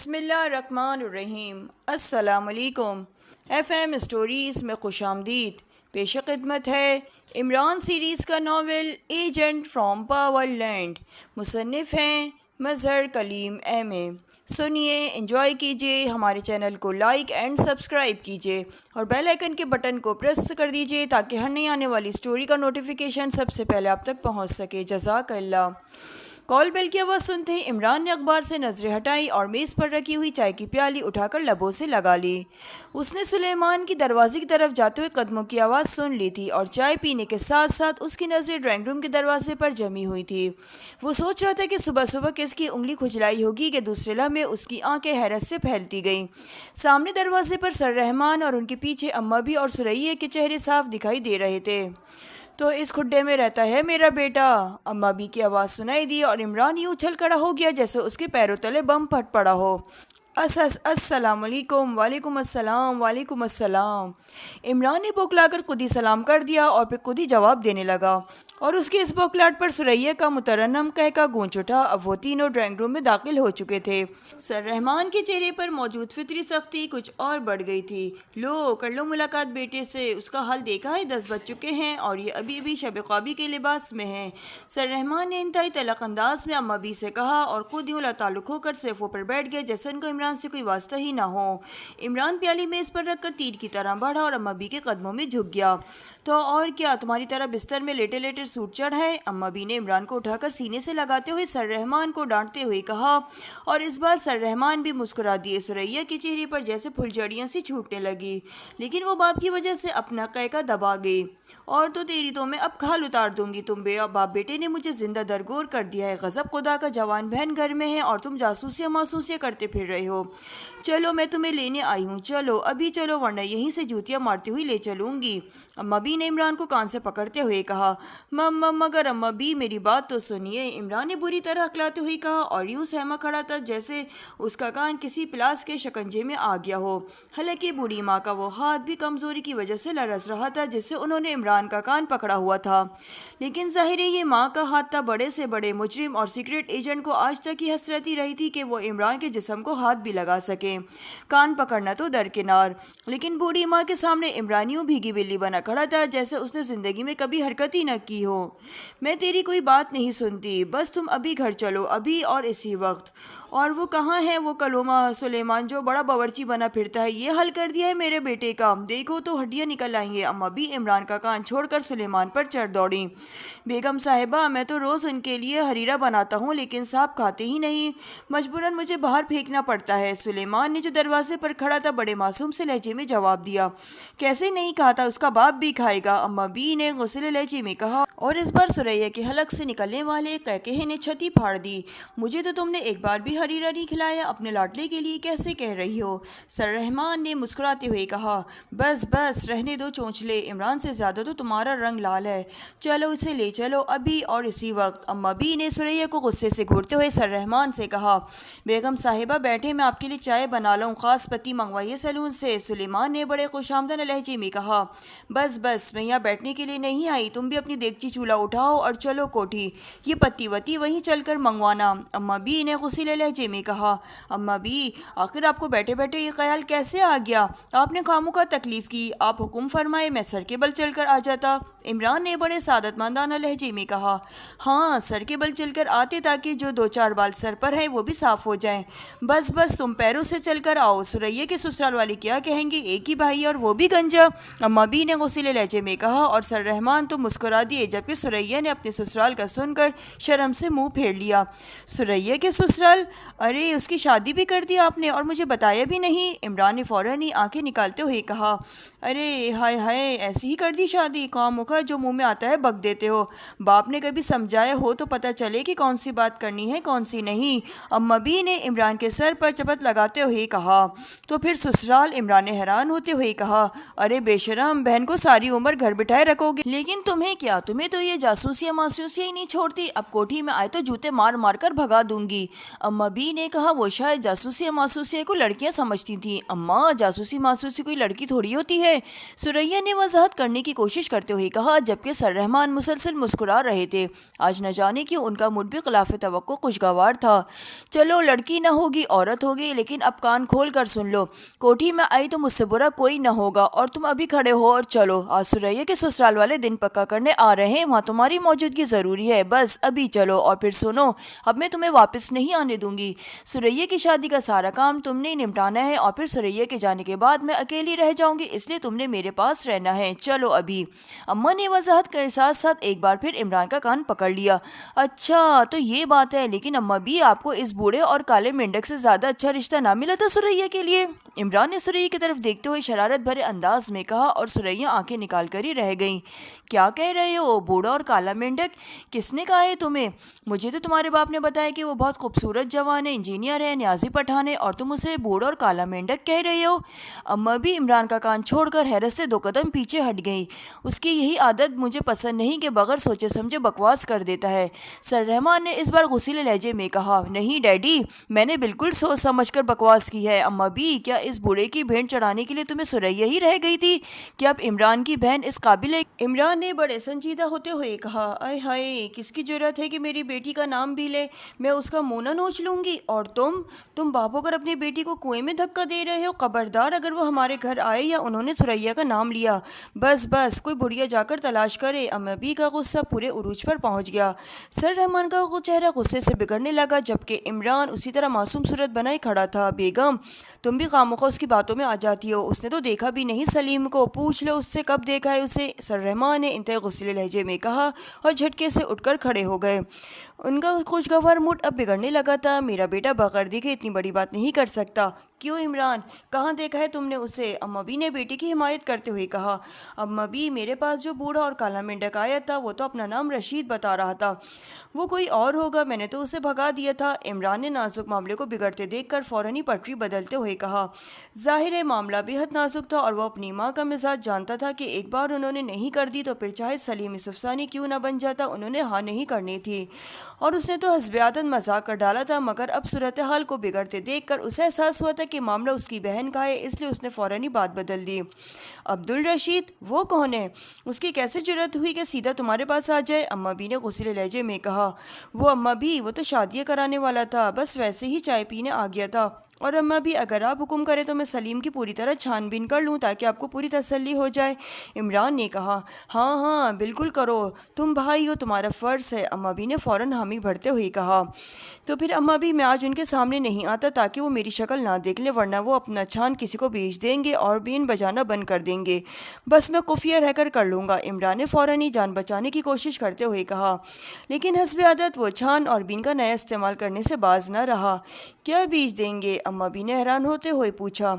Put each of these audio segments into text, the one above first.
بسم اللہ الرحمن الرحیم۔ السلام علیکم۔ ایف ایم اسٹوریز میں خوش آمدید۔ پیش خدمت ہے عمران سیریز کا novel agent from power land. مصنف ہیں مظہر کلیم ایم اے۔ سنیے، انجوائے کیجیے، ہمارے چینل کو لائک اینڈ سبسکرائب کیجیے اور بیل آئیکن کے بٹن کو پریس کر دیجیے تاکہ ہر نئی آنے والی سٹوری کا نوٹیفیکیشن سب سے پہلے آپ تک پہنچ سکے۔ جزاک اللہ۔ کال بیل کی آواز سنتے ہی عمران نے اخبار سے نظریں ہٹائی اور میز پر رکھی ہوئی چائے کی پیالی اٹھا کر لبوں سے لگا لی۔ اس نے سلیمان کی دروازے کی طرف جاتے ہوئے قدموں کی آواز سن لی تھی اور چائے پینے کے ساتھ ساتھ اس کی نظریں ڈرائنگ روم کے دروازے پر جمی ہوئی تھی۔ وہ سوچ رہا تھا کہ صبح صبح کس کی انگلی کھجلائی ہوگی کہ دوسرے لمحے اس کی آنکھیں حیرت سے پھیلتی گئیں۔ سامنے دروازے پر سر رحمان اور ان کے پیچھے اماں بھی اور سریا کے چہرے صاف دکھائی دے رہے تھے۔ تو اس کھڈے میں رہتا ہے میرا بیٹا، اماں بھی کی آواز سنائی دی اور عمران یوں اچھل کھڑا ہو گیا جیسے اس کے پیروں تلے بم پھٹ پڑا ہو۔ السلام علیکم۔ وعلیکم السلام۔ وعلیکم السلام۔ عمران نے بوکلا کر خود ہی سلام کر دیا اور پھر خود ہی جواب دینے لگا اور اس کی اس بوکلاٹ پر سریا کا مترنم قہقہ گونج اٹھا۔ اب وہ تینوں ڈرائنگ روم میں داخل ہو چکے تھے۔ سر رحمان کے چہرے پر موجود فطری سختی کچھ اور بڑھ گئی تھی۔ لو کر لو ملاقات بیٹے سے، اس کا حال دیکھا ہے، 10 بج چکے ہیں اور یہ ابھی شب خوابی کے لباس میں ہے۔ سر رحمان نے انتہائی تلخ انداز میں اماں بی سے کہا اور خود یوں لاتعلق ہو کر صفوں پر بیٹھ گئے جیسے ان کو عمران سے کوئی واسطہ ہی نہ ہو۔ عمران پیالی میز پر رکھ کر تیر کی طرح بڑھا اور اماں بی کے قدموں میں جھک گیا۔ تو اور کیا، تمہاری طرح بستر میں لیٹے لیٹے سوٹ چڑھا ہے؟ اماں بی نے عمران کو اٹھا کر سینے سے لگاتے ہوئے سر رحمان کو ڈانٹتے ہوئے کہا اور اس بار سر رحمان بھی مسکرا دیے۔ سریا کے چہرے پر جیسے پھلجھڑیاں سی چھوٹنے لگی، لیکن وہ باپ کی وجہ سے اپنا قہقہ دبا گئی۔ اور تو تیری تو میں اب کھال اتار دوں گی، تم باپ بیٹے نے مجھے زندہ درگور کر دیا ہے۔ غضب خدا کا، جوان بہن گھر میں ہے اور تم جاسوسیاں ماسوسیاں کرتے پھر رہے ہو۔ چلو میں تمہیں لینے آئی ہوں، چلو ابھی چلو ورنہ یہیں سے جوتیاں مارتی ہوئی لے چلوں گی۔ اماں بی نے عمران کو کان سے پکڑتے ہوئے کہا۔ مگر اماں بی میری بات تو سنیے، عمران نے بری طرح ہکلاتے ہوئے کہا اور یوں سہما کھڑا تھا جیسے اس کا کان کسی پلاس کے شکنجے میں آ گیا ہو۔ حالانکہ بوڑھی ماں کا وہ ہاتھ بھی کمزوری کی وجہ سے لرز رہا تھا جس سے انہوں نے عمران کا کان پکڑا ہوا تھا، لیکن ظاہر ہے یہ ماں کا ہاتھ تھا۔ بڑے سے بڑے مجرم اور سیکرٹ ایجنٹ کو آج تک یہ حسرت ہی رہی تھی کہ وہ عمران کے جسم کو ہاتھ بھی لگا سکے، کان پکڑنا تو درکنار، لیکن بوڑھی ماں کے سامنے عمران یوں بھیگی بلی بنا کھڑا تھا جیسے اس نے زندگی میں کبھی حرکت ہی نہ کی ہو۔ میں تیری کوئی بات نہیں سنتی، بس تم ابھی گھر چلو، ابھی اور اسی وقت۔ اور وہ کہاں ہے وہ کلومہ سلیمان جو بڑا باورچی بنا پھرتا ہے؟ یہ حل کر دیا ہے میرے بیٹے کا، دیکھو تو ہڈیاں نکل آئی ہیں۔ اماں بھی عمران کا کان چھوڑ کر سلیمان پر چڑھ دوڑی۔ بیگم صاحبہ، میں تو روز ان کے لیے حریرہ بناتا ہوں لیکن صاحب کھاتے ہی نہیں، مجبوراً مجھے باہر پھینکنا پڑتا ہے۔ سلیمان نے جو دروازے پر کھڑا تھا بڑے معصوم سے لہجے میں جواب دیا۔ کیسے نہیں کھاتا، اس کا باپ بھی کھائے گا، اماں بی نے غصیلے لہجے میں کہا اور اس بار سریا کے حلق سے نکلنے والے قہقہے نے چھتی پھاڑ دی۔ مجھے تو تم نے ایک بار بھی حریرہ نہیں کھلایا، اپنے لاڈلے کے لیے کیسے کہہ رہی ہو؟ سر رحمان نے مسکراتے ہوئے کہا۔ بس رہنے دو چونچلے، عمران سے زیادہ تو تمہارا رنگ لال ہے، چلو اسے لے چلو ابھی اور اسی وقت۔ اماں بی نے سریا کو غصے سے گھورتے ہوئے سر رحمان سے کہا۔ بیگم صاحبہ بیٹھے، میں آپ کے لیے چائے بنا لاؤں، خاص پتی منگوائیے سیلون سے، سلیمان نے بڑے خوش آمدانہ لہجے میں کہا۔ بس میں یہاں بیٹھنے کے لیے نہیں آئی، تم بھی اپنی دیگچی چولہا اٹھاؤ اور چلو کوٹھی، یہ پتی وتی وہیں چل کر منگوانا، اماں بی نے غصیلے لہجے میں کہا۔ اماں بی، آخر آپ کو بیٹھے بیٹھے یہ خیال کیسے آ گیا؟ آپ نے خواہ مخواہ تکلیف کی، آپ حکم فرمائے میں سر کے بل چل کر آ جاتا، عمران نے بڑے سعادت مندانہ لہجے میں کہا۔ ہاں سر کے بل چل کر آتے تاکہ جو 2-4 بال سر پر ہیں وہ بھی صاف ہو جائیں۔ بس تم پیروں سے چل کر آؤ، سریا کے سسرال والے کیا کہیں گے، ایک ہی بھائی اور وہ بھی گنجا، اماں بی نے غصیلے لہجے میں کہا اور سر رحمان تو مسکرا دیے جبکہ سریا نے اپنے سسرال کا سن کر شرم سے منہ پھیر لیا۔ سریا کے سسرال؟ ارے اس کی شادی بھی کر دی آپ نے اور مجھے بتایا بھی نہیں، عمران نے فوراً ہی آنکھیں نکالتے ہوئے کہا۔ ارے ہائے ایسی ہی کر دی شادی، خواہ مخواہ جو منہ میں آتا ہے بک دیتے ہو، باپ نے کبھی سمجھایا ہو تو پتہ چلے کہ کون سی بات کرنی ہے کون سی نہیں، اماں بی نے عمران کے سر پر چپت لگاتے ہوئے کہا۔ تو پھر سسرال؟ عمران نے حیران ہوتے ہوئے کہا۔ ارے بے شرم، بہن کو ساری عمر گھر بٹھائے رکھو گے، لیکن تمہیں کیا، تمہیں تو یہ جاسوسیاں ماسوسیاں ہی نہیں چھوڑتی، اب کوٹھی میں آئے تو جوتے مار مار کر بھگا دوں گی۔ اما بی نے کہا وہ شاید جاسوسیاں ماسوسیاں کو لڑکیاں سمجھتی تھیں۔ اماں جاسوسی ماسوسی کوئی لڑکی تھوڑی ہوتی ہے، ثریا نے وضاحت کرنے کی کوشش کرتے ہوئے کہا، جبکہ سر رحمان مسلسل مسکرا رہے تھے۔ آج نہ جانے کیوں ان کا موڈ بھی خلاف توقع خوشگوار تھا۔ چلو لڑکی نہ ہوگی عورت ہوگی، لیکن اب کان کھول کر سن لو، کوٹھی میں آئی تو مجھ سے برا کوئی نہ ہوگا، اور تم ابھی کھڑے ہو اور چلو، آج ثریا کے سسرال والے دن پکا کرنے آ رہے ہیں، وہاں تمہاری موجودگی ضروری ہے، بس ابھی چلو۔ اور پھر سنو، اب میں تمہیں واپس نہیں آنے دوں گی، ثریا کی شادی کا سارا کام تم نے نمٹانا ہے، اور پھر ثریا کے جانے کے بعد میں اکیلی رہ جاؤں گی، اس لیے تم نے میرے پاس رہنا ہے، چلو ابھی۔ اماں نے وضاحت کے ساتھ ساتھ ایک بار پھر عمران کا کان پکڑ لیا۔ اچھا تو یہ بات ہے، لیکن اماں بھی آپ کو اس بوڑھے اور کالے مینڈک سے زیادہ اچھا رشتہ نہ ملا تھا ثریا کے لیے؟ عمران نے ثریا کی طرف دیکھتے ہوئے شرارت بھرے انداز میں کہا، اور ثریا آنکھیں نکال کر ہی رہ گئیں۔ کیا کہہ رہے ہو؟ بوڑھا اور کالا مینڈک؟ کس نے کہا ہے تمہیں؟ مجھے تو تمہارے باپ نے بتایا کہ وہ بہت خوبصورت جوان ہے، انجینئر ہے، نیازی پٹھان ہے، اور تم اسے بوڑھا اور کالا مینڈک کہہ رہے ہو؟ اماں بھی عمران کا کان چھوڑ کر حیرت سے 2 قدم پیچھے ہٹ گئی۔ اس کی یہی عادت مجھے پسند نہیں کہ بغیر سوچے سمجھے بکواس کر دیتا ہے۔ سر رحمان نے اس بار غصیلے لہجے میں کہا، نہیں ڈیڈی، میں نے بالکل سوچ سمجھ کر بکواس کی ہے۔ اماں بھی، کیا اس بوڑھے کی بہن چڑھانے کے لیے تمہیں ثریا ہی رہ گئی تھی کہ اب عمران کی بہن اس قابل ہے؟ عمران نے بڑے سنجیدہ ہوتے ہوئے کہا، آئے ہائے، کس کی جرأت ہے کہ میری بیٹی کا نام بھی لے؟ میں اس کا منہ نہ نوچ لوں گی؟ اور تم باپ ہو کر اپنی بیٹی کو کنویں میں دھکا دے رہے ہو؟ خبردار اگر وہ ہمارے گھر آئے یا انہوں نے ثریا کا نام لیا، بس کوئی بڑھیا جا کر تلاش کرے۔ اماں بھی کا غصہ پورے عروج پر پہنچ گیا۔ سر رحمان کا چہرہ غصے سے بگڑنے لگا، جبکہ عمران اسی طرح معصوم صورت بنائے کھڑا تھا۔ بیگم، تم بھی خامخواہ اس کی باتوں میں آ جاتی ہو، اس نے تو دیکھا بھی نہیں سلیم کو، پوچھ لو اس سے کب دیکھا ہے اسے؟ سر رحمان نے انتہائی غصیلے لہجے میں کہا، اور جھٹکے سے اٹھ کر کھڑے ہو گئے۔ ان کا خوشگوار موڈ اب بگڑنے لگا تھا۔ میرا بیٹا بغیر دیکھے اتنی بڑی بات نہیں کر سکتا۔ کیوں عمران، کہاں دیکھا ہے تم نے اسے؟ اماں بھی نے بیٹی کی حمایت کرتے ہوئے کہا۔ اماں بھی، میرے پاس جو بوڑھا اور کالا مینڈک آیا تھا وہ تو اپنا نام رشید بتا رہا تھا، وہ کوئی اور ہوگا، میں نے تو اسے بھگا دیا تھا۔ عمران نے نازک معاملے کو بگڑتے دیکھ کر فوراً ہی پٹری بدلتے ہوئے کہا، ظاہر ہے معاملہ بے حد نازک تھا، اور وہ اپنی ماں کا مزاج جانتا تھا کہ ایک بار انہوں نے نہیں کر دی تو پھر چاہے سلیم یوسف ثانی کیوں نہ بن جاتا، انہوں نے ہاں نہیں کرنی تھی، اور اس نے تو حسب عادت مذاق کر ڈالا تھا، مگر اب صورتحال کو بگڑتے دیکھ کر اسے احساس ہوا تھا کہ معاملہ اس کی بہن کا ہے، اس لیے اس نے فوراً ہی بات بدل دی۔ عبدالرشید وہ کون ہے؟ اس کی کیسے جرأت ہوئی کہ سیدھا تمہارے پاس آ جائے؟ اماں بھی نے غصیلے لہجے میں کہا۔ وہ اماں بھی، وہ تو شادیاں کرانے والا تھا، بس ویسے ہی چائے پینے آ گیا تھا۔ اور اماں بھی، اگر آپ حکم کریں تو میں سلیم کی پوری طرح چھان بین کر لوں تاکہ آپ کو پوری تسلی ہو جائے۔ عمران نے کہا، ہاں ہاں بالکل کرو، تم بھائی ہو، تمہارا فرض ہے۔ اماں بھی نے فوراً حامی بھرتے ہوئے کہا۔ تو پھر اماں بھی، میں آج ان کے سامنے نہیں آتا تاکہ وہ میری شکل نہ دیکھ لیں، ورنہ وہ اپنا چھان کسی کو بھیج دیں گے اور بین بجانا بند کر دیں گے، بس میں خفیہ رہ کر لوں گا۔ عمران نے فوراً ہی جان بچانے کی کوشش کرتے ہوئے کہا، لیکن حسب عادت وہ چھان اور بین کا نیا استعمال کرنے سے باز نہ رہا۔ کیا بیچ دیں گے؟ اماں بھی نے حیران ہوتے ہوئے پوچھا۔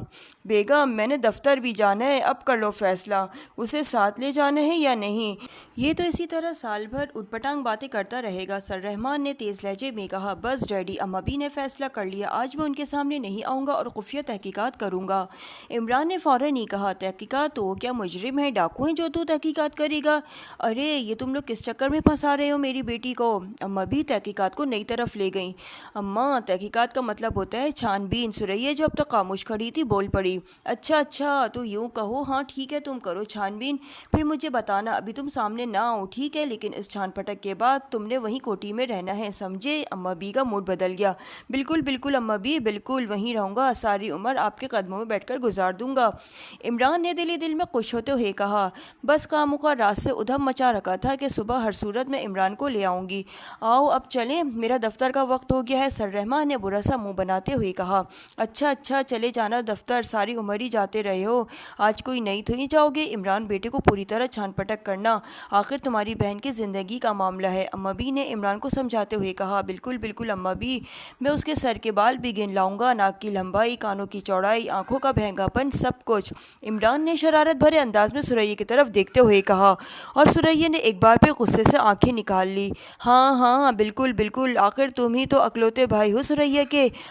بیگم، میں نے دفتر بھی جانا ہے، اب کر لو فیصلہ، اسے ساتھ لے جانا ہے یا نہیں؟ یہ تو اسی طرح سال بھر اٹھ پٹانگ باتیں کرتا رہے گا، سر رحمان نے تیز لہجے میں کہا۔ بس ڈیڈی، اماں بھی نے فیصلہ کر لیا، آج میں ان کے سامنے نہیں آؤں گا اور خفیہ تحقیقات کروں گا۔ عمران نے فوراً ہی کہا، تحقیقات؟ تو کیا مجرم ہے، ڈاکو ہیں جو تو تحقیقات کرے گا؟ ارے یہ تم لوگ کس چکر میں پھنسا رہے ہو میری بیٹی کو؟ اماں بھی تحقیقات کو نئی طرف لے گئیں۔ اماں، تحقیقات کا مطلب ہوتا ہے چھان بین۔ ثریا جو اب تک خاموش کھڑی تھی بول پڑی، اچھا تو یوں کہو، ہاں ٹھیک ہے، تم کرو چھان بین، پھر مجھے بتانا، ابھی تم سامنے نہ آؤ، ٹھیک ہے؟ لیکن اس چھان پٹک کے بعد تم نے وہیں کوٹھی میں رہنا ہے، سمجھے؟ اماں بی کا موڈ بدل گیا۔ بالکل اماں بی، بالکل وہیں رہوں گا، ساری عمر آپ کے قدموں میں بیٹھ کر گزار دوں گا۔ عمران نے دل میں خوش ہوتے ہوئے کہا، بس خواہ رات سے ادھم مچا رکھا تھا کہ صبح ہر صورت میں عمران کو لے آؤں گی۔ آؤ اب چلیں، میرا دفتر کا وقت ہو گیا ہے۔ سر رحمان نے برا سا منہ بناتے ہوئے کہا، اچھا چلے جانا دفتر، ساری عمر ہی جاتے رہے ہو، آج کوئی نئی تو نہیں جاؤ گے؟ عمران بیٹے کو پوری طرح چھان پٹک کرنا، آخر تمہاری بہن کی زندگی کا معاملہ ہے۔ اماں بی نے عمران کو سمجھاتے ہوئے کہا، بالکل اماں بی، میں اس کے سر کے بال بھی گن لاؤں گا، ناک کی لمبائی، کانوں کی چوڑائی، آنکھوں کا بھینگا پن، سب کچھ۔ عمران نے شرارت بھرے انداز میں ثریا کی طرف دیکھتے ہوئے کہا، اور ثریا نے ایک بار پھر غصے سے آنکھیں نکال لی۔ ہاں بالکل، آخر تم ہی تو اکلوتے بھائی ہو ثریا کے۔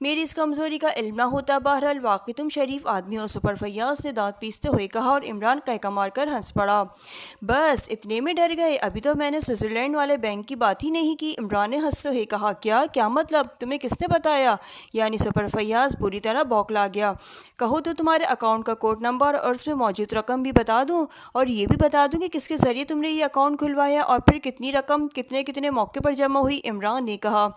میری اس کمزوری کا علم نہ ہوتا۔ بہرحال واقعی تم شریف آدمی ہو، سپر فیاض نے دانت پیستے ہوئے کہا، اور عمران قہقہ مار کر ہنس پڑا۔ بس اتنے میں ڈر گئے؟ ابھی تو میں نے سوئٹزرلینڈ والے بینک کی بات ہی نہیں کی، عمران نے ہنستے ہوئے کہا۔ کیا مطلب؟ تمہیں کس نے بتایا؟ یعنی سپر فیاض پوری طرح بوکھلا گیا۔ کہو تو تمہارے اکاؤنٹ کا کوڈ نمبر اور اس میں موجود رقم بھی بتا دوں، اور یہ بھی بتا دوں کہ کس کے ذریعے تم نے یہ اکاؤنٹ کھلوایا، اور پھر کتنی رقم کتنے موقع پر جمع ہوئی؟ عمران نے کہا۔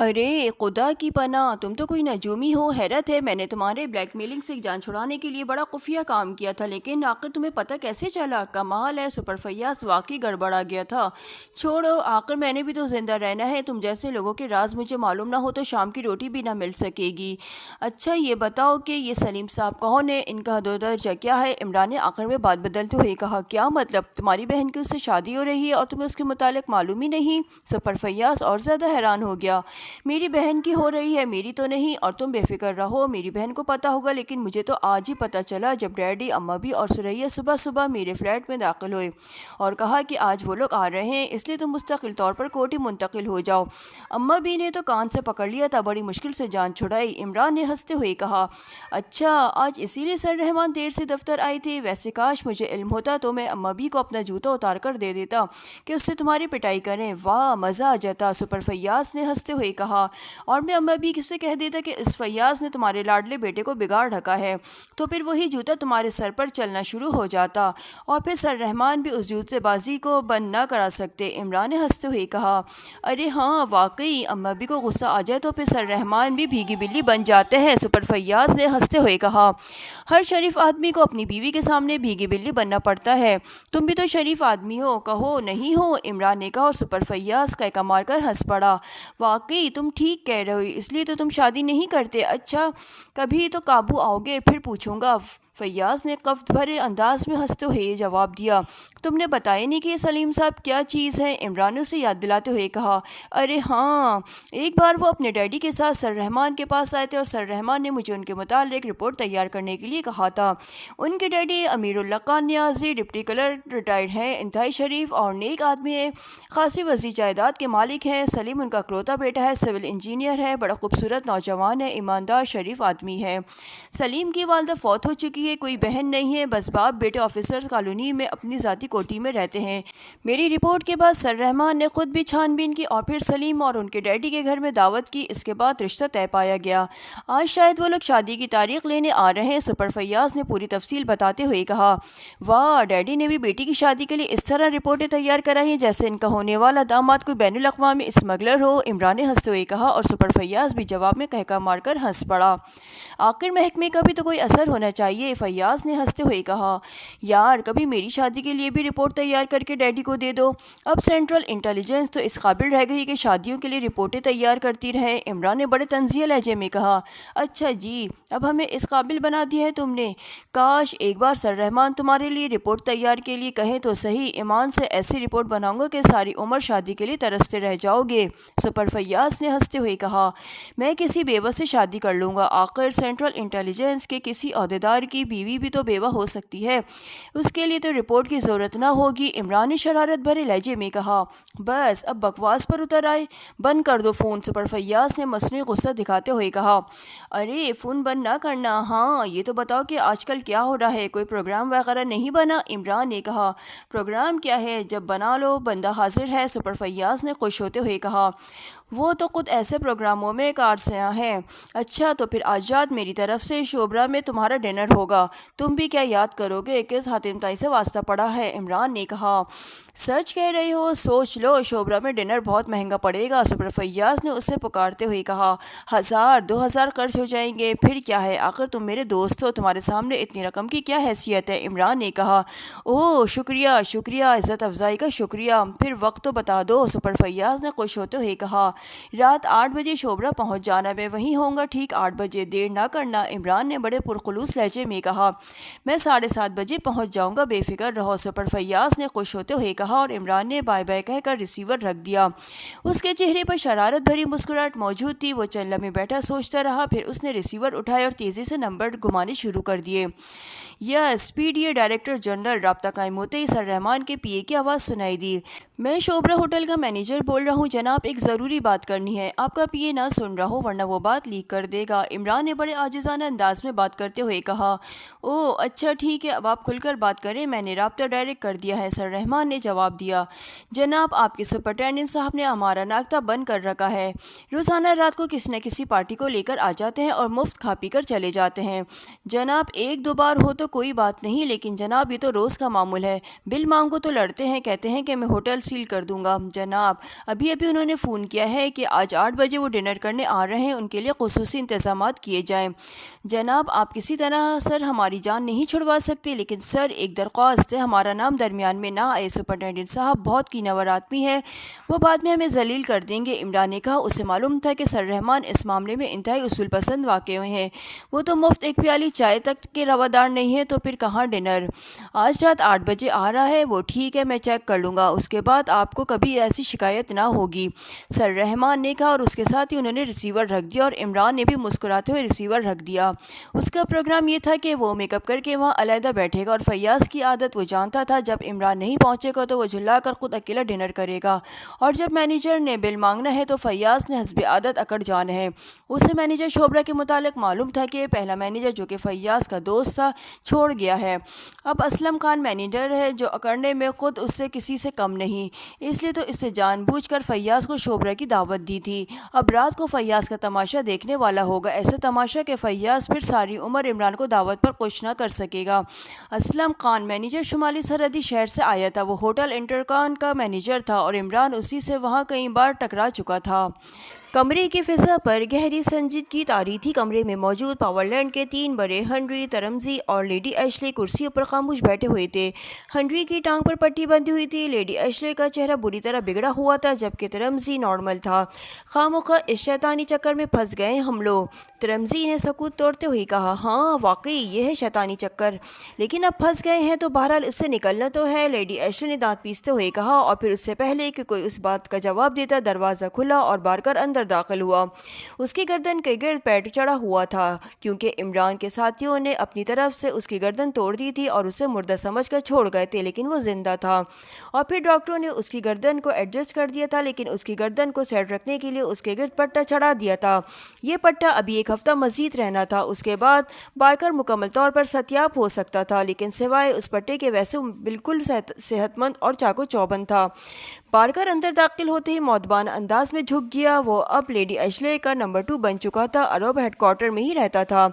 ارے خدا کی پناہ، تم تو کوئی نجومی ہو، حیرت ہے، میں نے تمہارے بلیک میلنگ سے جان چھڑانے کے لیے بڑا خفیہ کام کیا تھا، لیکن آخر تمہیں پتہ کیسے چلا؟ کمال ہے، سپر فیاض واقعی گڑبڑا گیا تھا۔ چھوڑو، آخر میں نے بھی تو زندہ رہنا ہے، تم جیسے لوگوں کے راز مجھے معلوم نہ ہو تو شام کی روٹی بھی نہ مل سکے گی۔ اچھا یہ بتاؤ کہ یہ سلیم صاحب کون ہے، ان کا درجہ کیا ہے؟ عمران نے آخر میں بات بدلتے ہوئے کہا۔ کیا مطلب؟ تمہاری بہن کی اس سے شادی ہو رہی ہے اور تمہیں اس کے متعلق معلوم ہی نہیں؟ سپر فیاض اور زیادہ حیران ہو گیا۔ میری بہن کی ہو رہی ہے، میری تو نہیں، اور تم بے فکر رہو، میری بہن کو پتہ ہوگا، لیکن مجھے تو آج ہی پتہ چلا جب ڈیڈی، اماں بھی اور سریا صبح میرے فلیٹ میں داخل ہوئے اور کہا کہ آج وہ لوگ آ رہے ہیں، اس لیے تم مستقل طور پر کوٹھی منتقل ہو جاؤ۔ اماں بھی نے تو کان سے پکڑ لیا تھا، بڑی مشکل سے جان چھڑائی۔ عمران نے ہنستے ہوئے کہا۔ اچھا آج اسی لیے سر رحمان دیر سے دفتر آئی تھی؟ ویسے کاش مجھے علم ہوتا تو میں اماں بھی کو اپنا جوتا اتار کر دے دیتا کہ اس سے تمہاری پٹائی کریں۔ واہ مزہ آ جاتا، سپر فیاض نے ہنستے ہوئے کہا، اور میں اماں بھی سے کہہ دیتا کہ اس فیاض نے تمہارے لاڈلے بیٹے کو بگاڑ رکھا ہے، تو پھر وہی جوتا تمہارے سر پر چلنا شروع ہو جاتا، اور پھر سر رحمان بھی اس جوتے بازی کو بند نہ کرا سکتے۔ عمران نے ہنستے ہوئے کہا۔ ارے ہاں واقعی، اماں بھی کو غصہ آ جائے تو پھر سر رحمان بھی بھیگی بلی بن جاتے ہیں، سپر فیاض نے ہنستے ہوئے کہا۔ ہر شریف آدمی کو اپنی بیوی کے سامنے بھیگی بلی بننا پڑتا ہے، تم بھی تو شریف آدمی ہو، کہو نہیں ہو؟ عمران نے کہا، اور سپر فیاض قہقہ مار کر ہنس پڑا۔ واقعی تم ٹھیک کہہ رہے ہو، اس لیے تو تم شادی نہیں کرتے۔ اچھا کبھی تو قابو آؤ گے پھر پوچھوں گا، فیاض نے قفط بھرے انداز میں ہنستے ہوئے جواب دیا۔ تم نے بتایا نہیں کہ یہ سلیم صاحب کیا چیز ہے؟ عمران نے اسے یاد دلاتے ہوئے کہا۔ ارے ہاں، ایک بار وہ اپنے ڈیڈی کے ساتھ سر رحمان کے پاس آئے تھے، اور سر رحمان نے مجھے ان کے متعلق رپورٹ تیار کرنے کے لیے کہا تھا۔ ان کے ڈیڈی امیر اللہ خان نیازی ڈپٹی کلر ریٹائرڈ ہیں، انتہائی شریف اور نیک آدمی ہیں، خاصی وسیع جائیداد کے مالک ہیں۔ سلیم ان کا اکلوتا بیٹا ہے، سول انجینئر ہے، بڑا خوبصورت نوجوان ہے، ایماندار شریف آدمی ہے۔ سلیم کی والدہ فوت ہو چکی ہے، کوئی بہن نہیں ہے، بس باپ بیٹے آفیسر کالونی میں اپنی ذاتی کوٹھی میں رہتے ہیں۔ میری رپورٹ کے بعد سر رحمان نے خود بھی چھان بین کی، اور پھر سلیم اور ان کے ڈیڈی کے گھر میں دعوت کی، اس کے بعد رشتہ طے پایا گیا۔ آج شاید وہ لوگ شادی کی تاریخ لینے آ رہے ہیں، سپر فیاض نے پوری تفصیل بتاتے ہوئے کہا۔ واہ، ڈیڈی نے بھی بیٹی کی شادی کے لیے اس طرح رپورٹیں تیار کرائی ہیں جیسے ان کا ہونے والا داماد کوئی بین الاقوامی اسمگلر ہو، عمران نے ہنستے ہوئے کہا، اور سپر فیاض بھی جواب میں قہقہ مار کر ہنس پڑا۔ آخر محکمے کا بھی تو کوئی اثر ہونا چاہیے، فیاض نے ہنستے ہوئے کہا۔ یار کبھی میری شادی کے لیے بھی رپورٹ تیار کر کے ڈیڈی کو دے دو، اب سینٹرل انٹیلیجنس تو اس قابل رہ گئی کہ شادیوں کے لیے رپورٹیں تیار کرتی رہے، عمران نے بڑے طنزیہ لہجے میں کہا۔ اچھا جی، اب ہمیں اس قابل بنا دیا ہے تم نے، کاش ایک بار سر رحمان تمہارے لیے رپورٹ تیار کے لیے کہیں تو صحیح، ایمان سے ایسی رپورٹ بناؤں گا کہ ساری عمر شادی کے لیے ترستے رہ جاؤ گے، سپر فیاض نے ہنستے ہوئے کہا۔ میں کسی بیوہ سے شادی کر لوں گا، آخر سینٹرل انٹیلیجنس کے کسی عہدیدار کی بیوی بھی تو بیوہ ہو سکتی ہے، اس کے لیے تو رپورٹ کی ضرورت نہ ہوگی، عمران نے شرارت بھرے لہجے میں کہا۔ بس اب بکواس پر اتر آئے، بند کر دو فون، سپر فیاض نے مصنوعی غصہ دکھاتے ہوئے کہا۔ ارے فون بند نہ کرنا، ہاں یہ تو بتاؤ کہ آج کل کیا ہو رہا ہے، کوئی پروگرام وغیرہ نہیں بنا؟ عمران نے کہا۔ پروگرام کیا ہے، جب بنا لو بندہ حاضر ہے، سپر فیاض نے خوش ہوتے ہوئے کہا۔ وہ تو خود ایسے پروگراموں میں کارسیاں ہیں۔ اچھا تو پھر آج رات میری طرف سے شوبرا میں تمہارا ڈنر ہوگا، تم بھی کیا یاد کرو گے، کس حاتم طائی سے واسطہ پڑا ہے، عمران نے کہا۔ سچ کہہ رہی ہو، سوچ لو، شوبرا میں ڈنر بہت مہنگا پڑے گا، سپر فیاض نے اسے پکارتے ہوئے کہا۔ 1000 2000 خرچ ہو جائیں گے، پھر کیا ہے، آخر تم میرے دوست ہو، تمہارے سامنے اتنی رقم کی کیا حیثیت ہے، عمران نے کہا۔ اوہ شکریہ شکریہ، عزت افزائی کا شکریہ، پھر وقت تو بتا دو، سپر فیاض نے خوش ہوتے ہوئے کہا۔ رات 8 بجے شوبرا پہنچ جانا، میں وہیں ہوں گا ٹھیک 8 بجے، دیر نہ کرنا، عمران نے بڑے پرخلوص لہجے میں نے کہا۔ میں 7:30 بجے پہنچ جاؤں گا، بے فکر رہو۔ سپر فیاض نے خوش ہوتے ہوئے کہا اور عمران نے بائے بائے کہہ کر ریسیور رکھ دیا۔ اس کے چہرے پر شرارت بھری مسکراہٹ موجود تھی۔ وہ چند لمحے بیٹھا سوچتا رہا، پھر اس نے ریسیور اٹھائے اور تیزی سے نمبر گھمانے شروع کر دیے۔ Yes P D A director general. رابطہ قائم ہوتے ہی سر رحمان کے پی اے کی آواز سنائی دی۔ میں شوبرا ہوٹل کا مینیجر بول رہا ہوں جناب، ایک ضروری بات کرنی ہے۔ آپ کا پی اے نہ سن رہا ہو ورنہ وہ بات لیک کر دے گا۔ عمران نے بڑے عاجزانہ انداز میں بات کرتے ہوئے کہا۔ اوہ اچھا ٹھیک ہے، اب آپ کھل کر بات کریں، میں نے رابطہ ڈائریکٹ کر دیا ہے، سر رحمان نے جواب دیا۔ جناب، آپ کے سپرنٹینڈنٹ صاحب نے ہمارا ناختہ بند کر رکھا ہے۔ روزانہ رات کو کسی نہ کسی پارٹی کو لے کر آ جاتے ہیں اور مفت کھا پی کر چلے جاتے ہیں۔ جناب، ایک دو بار ہو تو کوئی بات نہیں، لیکن جناب یہ تو روز کا معمول ہے۔ بل مانگو تو لڑتے ہیں، کہتے ہیں کہ میں ہوٹل سیل کر دوں گا۔ جناب، ابھی انہوں نے فون کیا ہے کہ آج 8 بجے وہ ڈنر کرنے آ رہے ہیں، ان کے لیے خصوصی انتظامات کیے جائیں۔ جناب، آپ کسی طرح سر ہماری جان نہیں چھڑوا سکتے، لیکن سر ایک درخواست ہے، ہمارا نام درمیان میں نہ آئے۔ سپرنٹینڈنٹ صاحب بہت کینہور آدمی ہے، وہ بعد میں ہمیں ذلیل کر دیں گے۔ عمران نے کہا۔ اسے معلوم تھا کہ سر رحمان اس معاملے میں انتہائی اصول پسند واقع ہیں، وہ تو مفت ایک پیالی چائے تک کے روادار نہیں ہیں، تو پھر کہاں ڈنر۔ آج رات 8 بجے آ رہا ہے وہ، ٹھیک ہے، میں چیک کر لوں گا، اس کے بعد آپ کو کبھی ایسی شکایت نہ ہوگی، سر رحمان نے کہا، اور اس کے ساتھ ہی انہوں نے ریسیور رکھ دیا اور عمران نے بھی مسکراتے ہوئے ریسیور رکھ دیا۔ اس کا پروگرام یہ تھا کہ وہ میک اپ کر کے وہاں علیحدہ بیٹھے گا، اور فیاض کی عادت وہ جانتا تھا، جب عمران نہیں پہنچے گا تو وہ جھلا کر خود اکیلا ڈنر کرے گا، اور جب مینیجر نے بل مانگنا ہے تو فیاض نے حسب عادت اکڑ جانا ہے۔ اسے مینیجر شوبرا کے متعلق معلوم تھا کہ پہلا مینیجر جو کہ فیاض کا دوست تھا چھوڑ گیا ہے، اب اسلم خان مینیجر ہے، جو اکڑنے میں خود اس سے کسی سے کم نہیں، اس لیے تو اس سے جان بوجھ کر فیاض کو شوبرا کی دعوت دی تھی۔ اب رات کو فیاض کا تماشا دیکھنے والا ہوگا، ایسا تماشا کہ فیاض پھر ساری عمر عمران کو دعوت پر خوش نہ کر سکے گا۔ اسلم خان مینیجر شمالی سرحدی شہر سے آیا تھا، وہ ہوٹل انٹرکان کا مینیجر تھا اور عمران اسی سے وہاں کئی بار ٹکرا چکا تھا۔ کمرے کی فضا پر گہری سنجیدگی طاری تھی۔ کمرے میں موجود پاور لینڈ کے 3 بڑے، ہنری، ترمزی اور لیڈی ایشلے کرسیوں پر خاموش بیٹھے ہوئے تھے۔ ہنری کی ٹانگ پر پٹی بندھی ہوئی تھی، لیڈی ایشلے کا چہرہ بری طرح بگڑا ہوا تھا، جبکہ ترمزی نارمل تھا۔ خواہ اس شیطانی چکر میں پھنس گئے ہم لوگ، ترمزی نے سکوت توڑتے ہوئے کہا۔ ہاں واقعی یہ ہے شیطانی چکر، لیکن اب پھنس گئے ہیں تو بہرحال اس سے نکلنا تو ہے، لیڈی ایشلے نے دانت پیستے ہوئے کہا، اور پھر اس سے پہلے کہ کوئی اس بات کا جواب دیتا دروازہ کھلا اور بارکر اندر داخل ہوا۔ اس کی گردن کے گرد پیڈ چڑھا ہوا تھا، کیونکہ عمران کے ساتھیوں نے اپنی طرف سے اس کی گردن توڑ دی تھی اور اسے مردہ سمجھ کر چھوڑ گئے تھے، لیکن وہ زندہ تھا، اور پھر ڈاکٹروں نے اس کی گردن کو ایڈجسٹ کر دیا تھا، لیکن اس کی گردن کو سیٹ رکھنے کے لیے اس کے گرد پٹا چڑھا دیا تھا۔ یہ پٹا ابھی 1 ہفتہ مزید رہنا تھا، اس کے بعد بارکر مکمل طور پر صحتیاب ہو سکتا تھا، لیکن سوائے اس پٹے کے ویسے بالکل صحت مند اور چاق و چوبند تھا۔ بارکر اندر داخل ہوتے ہی مؤدبانہ انداز میں جھک گیا، وہ اب لیڈی ایشلے کا نمبر 2 بن چکا تھا اور اب ہیڈ کوارٹر میں ہی رہتا تھا۔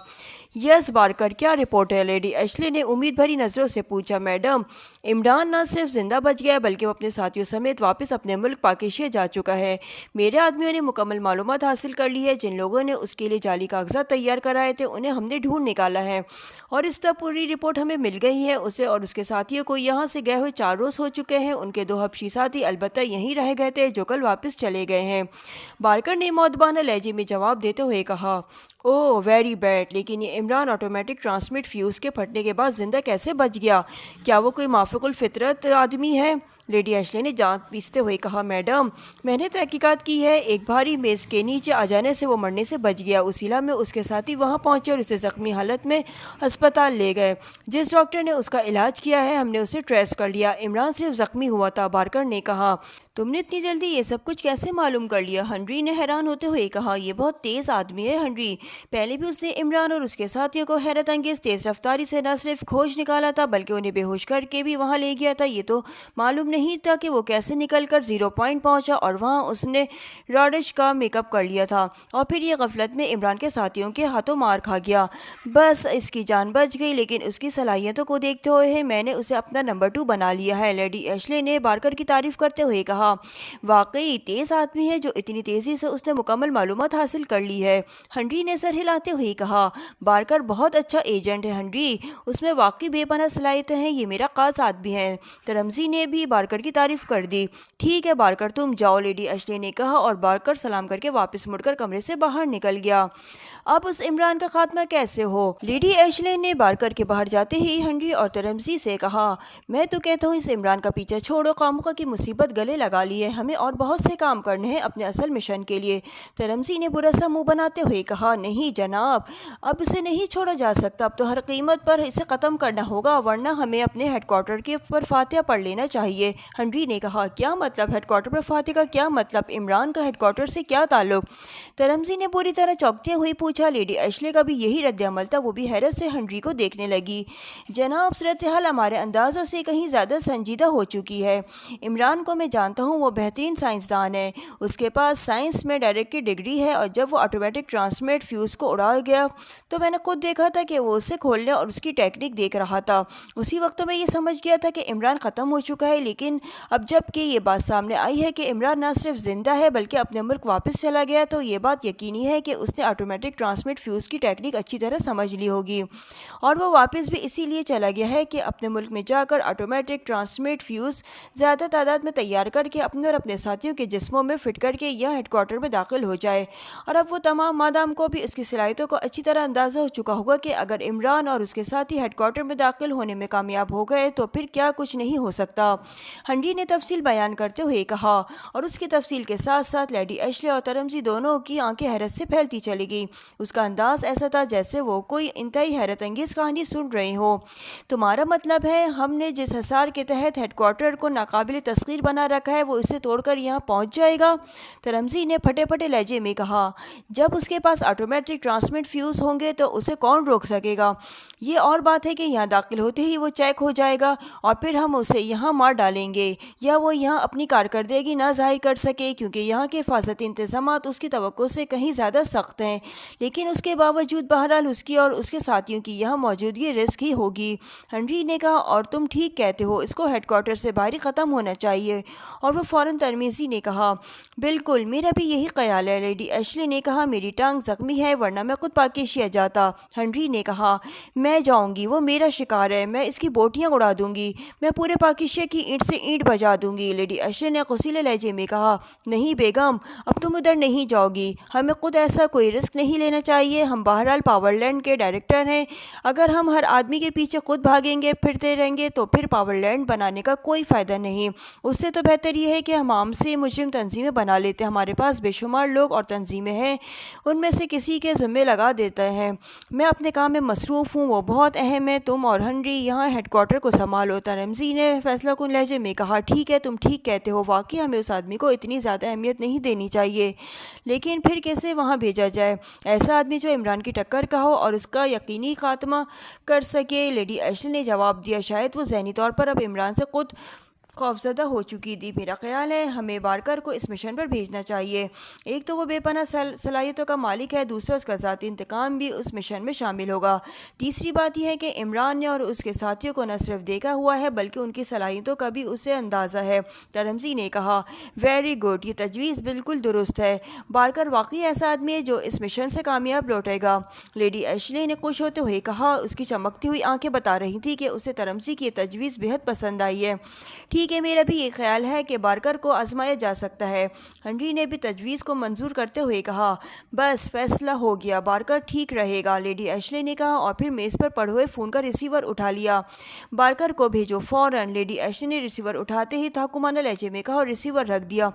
یس بارکر، کیا رپورٹ ہے؟ لیڈی ایشلے نے امید بھری نظروں سے پوچھا۔ میڈم، عمران نہ صرف زندہ بچ گیا بلکہ وہ اپنے ساتھیوں سمیت واپس اپنے ملک پاکیشیا جا چکا ہے۔ میرے آدمیوں نے مکمل معلومات حاصل کر لی ہے، جن لوگوں نے اس کے لیے جعلی کاغذات تیار کرائے تھے انہیں ہم نے ڈھونڈ نکالا ہے، اور اس طرح پوری رپورٹ ہمیں مل گئی ہے۔ اسے اور اس کے ساتھیوں کو یہاں سے گئے ہوئے 4 روز ہو چکے ہیں، ان کے 2 حبشی ساتھی البتہ یہیں رہ گئے تھے جو کل واپس چلے گئے ہیں۔ بارکر نے مؤدبانہ لہجے میں جواب دیتے ہوئے کہا۔ اوہ ویری بیڈ، لیکن یہ عمران آٹومیٹک ٹرانسمٹ فیوز کے پھٹنے کے بعد زندہ کیسے بچ گیا؟ کیا وہ کوئی مافوق الفطرت آدمی ہے؟ لیڈی ایشلے نے دانت پیستے ہوئے کہا۔ میڈم، میں نے تحقیقات کی ہے، ایک بھاری میز کے نیچے آ جانے سے وہ مرنے سے بچ گیا، اسی لمحے اس کے ساتھی وہاں پہنچے اور اسے زخمی حالت میں ہسپتال لے گئے۔ جس ڈاکٹر نے اس کا علاج کیا ہے ہم نے اسے ٹریس کر لیا، عمران صرف زخمی ہوا تھا، بارکر نے کہا۔ تم نے اتنی جلدی یہ سب کچھ کیسے معلوم کر لیا؟ ہنری نے حیران ہوتے ہوئے کہا۔ یہ بہت تیز آدمی ہے ہنری، پہلے بھی اس نے عمران اور اس کے ساتھیوں کو حیرت انگیز تیز رفتاری سے نہ صرف کھوج نکالا تھا بلکہ انہیں بے ہوش کر کے بھی وہاں لے گیا تھا۔ یہ تو معلوم نہیں تھا کہ وہ کیسے نکل کر 0 پوائنٹ پہنچا، اور وہاں اس نے راڈش کا میک اپ کر لیا تھا، اور پھر یہ غفلت میں عمران کے ساتھیوں کے ہاتھوں مار کھا گیا۔ بس اس کی جان بچ گئی، لیکن اس کی صلاحیتوں کو دیکھتے ہوئے میں نے اسے اپنا نمبر 2 بنا لیا ہے، لیڈی ایشلے نے بارکر کی تعریف کرتے ہوئے کہا۔ واقعی تیز آدمی ہے جو اتنی تیزی سے اس نے مکمل معلومات حاصل کر لی ہے، ہنری نے سر ہلاتے ہوئے کہا۔ بارکر بہت اچھا ایجنٹ ہے ہنری، اس میں واقعی بے پناہ صلاحیتیں ہیں، یہ میرا خاص آدمی ہے۔ ترمزی نے بھی بارکر بارکر کی تعریف کر دی۔ ٹھیک ہے بارکر تم جاؤ، لیڈی ایشلی نے کہا اور بارکر سلام کر کے واپس مڑ کر کمرے سے باہر نکل گیا۔ اب اس عمران کا خاتمہ کیسے ہو؟ لیڈی ایشلی نے بارکر کے باہر جاتے ہی ہنری اور ترمزی سے کہا، میں تو کہتا ہوں اس عمران کا پیچھا چھوڑو، خامخواہ کی مصیبت گلے لگا لی ہے، ہمیں اور بہت سے کام کرنے ہیں اپنے اصل مشن کے لیے۔ ترمزی نے برا سا منہ بناتے ہوئے کہا، نہیں جناب، اب اسے نہیں چھوڑا جا سکتا، اب تو ہر قیمت پر اسے ختم کرنا ہوگا، ورنہ ہمیں اپنے ہیڈ کوارٹر کے پر فاتحہ پڑھ لینا چاہیے۔ ہنری نے کہا، کیا مطلب؟ ہیڈ کوارٹر پر فاتحہ کا کیا مطلب؟ عمران کا ہیڈ کوارٹر سے کیا تعلق؟ ترمزی نے پوری طرح چونکتے ہوئے پوچھا۔ لیڈی ایشلی کا بھی یہی رد عمل تھا، وہ بھی حیرت سے ہنری کو دیکھنے لگی۔ جناب، صورتحال ہمارے اندازوں سے کہیں زیادہ سنجیدہ ہو چکی ہے۔ عمران کو میں جانتا ہوں، وہ بہترین سائنسدان ہے، اس کے پاس سائنس میں ڈائریکٹ کی ڈگری ہے، اور جب وہ آٹومیٹک ٹرانسمٹ فیوز کو اڑا گیا تو میں نے خود دیکھا تھا کہ وہ اسے کھولنے اور اس کی ٹیکنیک دیکھ رہا تھا۔ اسی وقت میں یہ سمجھ گیا تھا کہ عمران ختم ہو چکا ہے، لیکن اب جب کہ یہ بات سامنے آئی ہے کہ عمران نہ صرف زندہ ہے بلکہ اپنے ملک واپس چلا گیا، تو یہ بات یقینی ہے کہ اس نے آٹومیٹک ٹرانسمٹ فیوز کی ٹیکنیک اچھی طرح سمجھ لی ہوگی، اور وہ واپس بھی اسی لیے چلا گیا ہے کہ اپنے ملک میں جا کر آٹومیٹک ٹرانسمٹ فیوز زیادہ تعداد میں تیار کر کے اپنے اور اپنے ساتھیوں کے جسموں میں فٹ کر کے یہاں ہیڈ کوارٹر میں داخل ہو جائے۔ اور اب وہ تمام مادام کو بھی اس کی صلاحیتوں کو اچھی طرح اندازہ ہو چکا ہوگا کہ اگر عمران اور اس کے ساتھی ہیڈ کوارٹر میں داخل ہونے میں کامیاب ہو گئے تو پھر کیا کچھ نہیں ہو سکتا۔ ہنری نے تفصیل بیان کرتے ہوئے کہا، اور اس کی تفصیل کے ساتھ ساتھ لیڈی ایشلی اور ترمزی دونوں کی آنکھیں حیرت سے پھیلتی چلی گئی۔ اس کا انداز ایسا تھا جیسے وہ کوئی انتہائی حیرت انگیز کہانی سن رہے ہو۔ تمہارا مطلب ہے ہم نے جس حصار کے تحت ہیڈ کوارٹر کو ناقابل تسخیر بنا رکھا ہے وہ اسے توڑ کر یہاں پہنچ جائے گا؟ ترمزی نے پھٹے پھٹے لہجے میں کہا، جب اس کے پاس آٹومیٹک ٹرانسمٹ فیوز ہوں گے تو اسے کون روک سکے گا؟ یہ اور بات ہے کہ یہاں داخل ہوتے ہی وہ چیک ہو جائے گا اور پھر ہم اسے یہاں مار ڈالیں گے، یا وہ یہاں اپنی کارکردگی نہ ظاہر کر سکے کیونکہ یہاں کے حفاظتی انتظامات اس کی توقع سے کہیں زیادہ سخت ہیں، لیکن اس کے باوجود بہرحال اس کی اور اس کے ساتھیوں کی یہاں موجودگی رسک ہی ہوگی۔ ہنری نے کہا، اور تم ٹھیک کہتے ہو، اس کو ہیڈ کوارٹر سے باہر ہی ختم ہونا چاہیے۔ اور وہ فوراً ترمزی نے کہا، بالکل میرا بھی یہی خیال ہے۔ لیڈی ایشلی نے کہا، میری ٹانگ زخمی ہے ورنہ میں خود پاکیشیا جاتا۔ ہنری نے کہا، میں جاؤں گی، وہ میرا شکار ہے، میں اس کی بوٹیاں اڑا دوں گی، میں پورے پاکیشیا کی اینٹ سے اینٹ بجا دوں گی۔ لیڈی ایشلی نے غصیلے لہجے میں کہا، نہیں بیگم، اب تم ادھر نہیں جاؤ گی، ہمیں خود ایسا کوئی رسک نہیں لینا چاہیے، ہم بہرحال پاور لینڈ کے ڈائریکٹر ہیں، اگر ہم ہر آدمی کے پیچھے خود بھاگیں گے پھرتے رہیں گے تو پھر پاور لینڈ بنانے کا کوئی فائدہ نہیں، اس سے تو بہتر یہ ہے کہ ہم عام سے مجرم تنظیمیں بنا لیتے، ہمارے پاس بے شمار لوگ اور تنظیمیں ہیں، ان میں سے کسی کے ذمے لگا دیتے ہیں، میں اپنے کام میں مصروف ہوں، وہ بہت اہم ہے، تم اور ہنری یہاں ہیڈ کوارٹر کو سنبھالو۔ ترمزی نے فیصلہ کن لہجے میں کہا، ٹھیک ہے، تم ٹھیک کہتے ہو، واقعی ہمیں اس آدمی کو اتنی زیادہ اہمیت نہیں دینی چاہیے، لیکن پھر کیسے وہاں بھیجا جائے؟ ایسا آدمی جو عمران کی ٹکر کا ہو اور اس کا یقینی خاتمہ کر سکے؟ لیڈی ایشلی نے جواب دیا، شاید وہ ذہنی طور پر اب عمران سے خود خوفزدہ ہو چکی تھی، میرا خیال ہے ہمیں بارکر کو اس مشن پر بھیجنا چاہیے، ایک تو وہ بے پناہ صلاحیتوں کا مالک ہے، دوسرا اس کا ذاتی انتقام بھی اس مشن میں شامل ہوگا، تیسری بات یہ ہے کہ عمران نے اور اس کے ساتھیوں کو نہ صرف دیکھا ہوا ہے بلکہ ان کی صلاحیتوں کا بھی اسے اندازہ ہے۔ ترمزی نے کہا، ویری گڈ، یہ تجویز بالکل درست ہے، بارکر واقعی ایسا آدمی ہے جو اس مشن سے کامیاب لوٹے گا۔ لیڈی ایشلی نے خوش ہوتے ہوئے کہا، اس کی چمکتی ہوئی آنکھیں بتا رہی تھی کہ اسے ترمزی کی یہ تجویز بہت پسند آئی ہے۔ ٹھیک ہے، میرا بھی یہ خیال ہے کہ بارکر کو آزمایا جا سکتا ہے۔ ہنری نے بھی تجویز کو منظور کرتے ہوئے کہا، بس فیصلہ ہو گیا، بارکر ٹھیک رہے گا، لیڈی ایشلی نے کہا، اور پھر میز پر پڑے ہوئے فون کا ریسیور اٹھا لیا۔ بارکر کو بھیجو فوراً۔ لیڈی ایشلی نے ریسیور اٹھاتے ہی تحکمانہ لہجے میں کہا اور ریسیور رکھ دیا،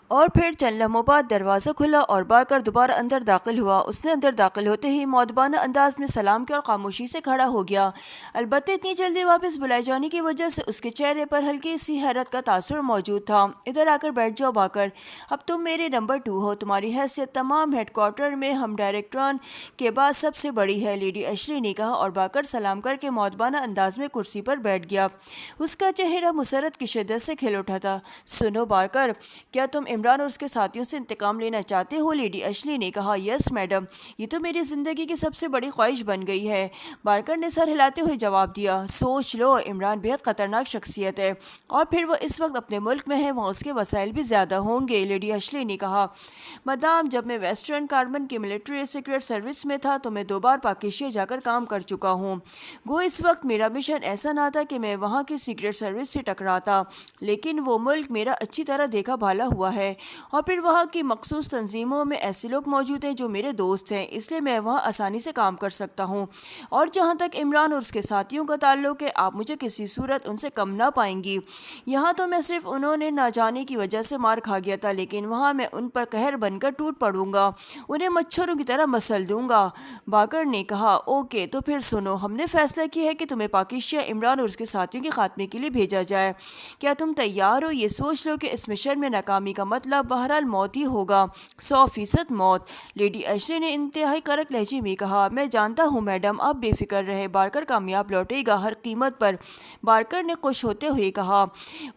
اور پھر چند لمحوں بعد دروازہ کھلا اور بارکر دوبارہ اندر داخل ہوا۔ اس نے اندر داخل ہوتے ہی مؤدبانہ انداز میں سلام کیا اور خاموشی سے کھڑا ہو گیا، البتہ اتنی جلدی واپس بلائے جانے کی وجہ سے اس کے چہرے پر ہلکی سی حیرت کا تاثر موجود تھا۔ ادھر آ کر بیٹھ جاؤ بارکر، اب تم میرے نمبر 2 ہو، تمہاری حیثیت تمام ہیڈ کوارٹر میں ہم ڈائریکٹران کے بعد سب سے بڑی ہے، لیڈی ایشلی نے کہا، اور بارکر سلام کر کے مؤدبانہ انداز میں کرسی پر بیٹھ گیا۔ اس کا چہرہ مسرت کی شدت سے کھل اٹھا تھا۔ سنو بارکر، کیا تم عمران اور اس کے ساتھیوں سے انتقام لینا چاہتے ہو؟ لیڈی ایشلی نے کہا، یس میڈم، یہ تو میری زندگی کی سب سے بڑی خواہش بن گئی ہے۔ بارکر نے سر ہلاتے ہوئے جواب دیا، سوچ لو، عمران بہت خطرناک شخصیت ہے اور پھر وہ اس وقت اپنے ملک میں ہے، وہاں اس کے وسائل بھی زیادہ ہوں گے۔ لیڈی ایشلی نے کہا، مدام، جب میں ویسٹرن کاربن کی ملٹری سیکرٹ سروس میں تھا تو میں 2 بار پاکستان جا کر کام کر چکا ہوں۔ گو اس وقت میرا مشن ایسا نہ تھا کہ میں وہاں کی سیکرٹ سروس سے ٹکراتا، لیکن وہ ملک میرا اچھی طرح دیکھا بھالا ہوا ہے، اور پھر وہاں کی مخصوص تنظیموں میں ایسے لوگ موجود ہیں جو میرے دوست ہیں، اس لیے میں وہاں آسانی سے کام کر سکتا ہوں۔ اور جہاں تک عمران اور اس کے ساتھیوں کا تعلق ہے، آپ مجھے کسی صورت ان سے کم نہ پائیں گی۔ یہاں تو میں صرف انہوں نے نہ جانے کی وجہ سے مار کھا گیا تھا، لیکن وہاں میں ان پر قہر بن کر ٹوٹ پڑوں گا، انہیں مچھروں کی طرح مسل دوں گا۔ باکر نے کہا، اوکے، تو پھر سنو، ہم نے فیصلہ کیا ہے کہ تمہیں پاکستان، عمران اور اس کے ساتھیوں کے خاتمے کے لیے بھیجا جائے۔ کیا تم تیار ہو؟ یہ سوچ لو کہ اس مشن میں ناکامی کا مطلب بہرحال موت ہی ہوگا، 100% موت۔ لیڈی ایشلی نے انتہائی کڑک لہجے میں کہا، میں جانتا ہوں میڈم، آپ بے فکر رہیں، بارکر کامیاب لوٹے گا ہر قیمت پر۔ بارکر نے خوش ہوتے ہوئے کہا،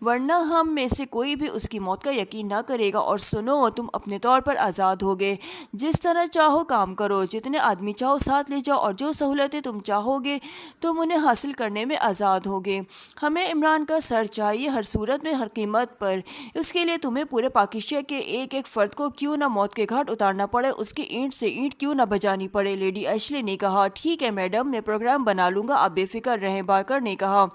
ورنہ ہم میں سے کوئی بھی اس کی موت کا یقین نہ کرے گا۔ اور سنو، تم اپنے طور پر آزاد ہوگے، جس طرح چاہو کام کرو، جتنے آدمی چاہو ساتھ لے جاؤ، اور جو سہولتیں تم چاہو گے تم انہیں حاصل کرنے میں آزاد ہوگے۔ ہمیں عمران کا سر چاہیے، ہر صورت میں، ہر قیمت پر۔ اس کے لیے تمہیں پورے پاکستان کے ایک ایک فرد کو کیوں نہ موت کے گھاٹ اتارنا پڑے، اس کی اینٹ سے اینٹ کیوں نہ بجانی پڑے۔ لیڈی ایشلی نے کہا، ٹھیک ہے میڈم، میں پروگرام بنا لوں گا، آپ بے فکر رہیں۔ بارکر نے کہا،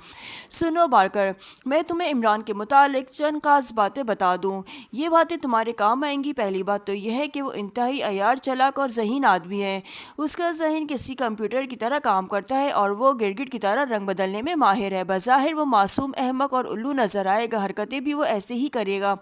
سنو بارکر، میں تمہیں عمران کے متعلق چند خاص باتیں بتا دوں، یہ باتیں تمہارے کام آئیں گی۔ پہلی بات تو یہ ہے کہ وہ انتہائی عیار، چالاک اور ذہین آدمی ہے۔ اس کا ذہن کسی کمپیوٹر کی طرح کام کرتا ہے، اور وہ گرگٹ کی طرح رنگ بدلنے میں ماہر ہے۔ بظاہر وہ معصوم، احمق اور الو نظر آئے گا، حرکتیں بھی وہ ایسے ہی کرے گا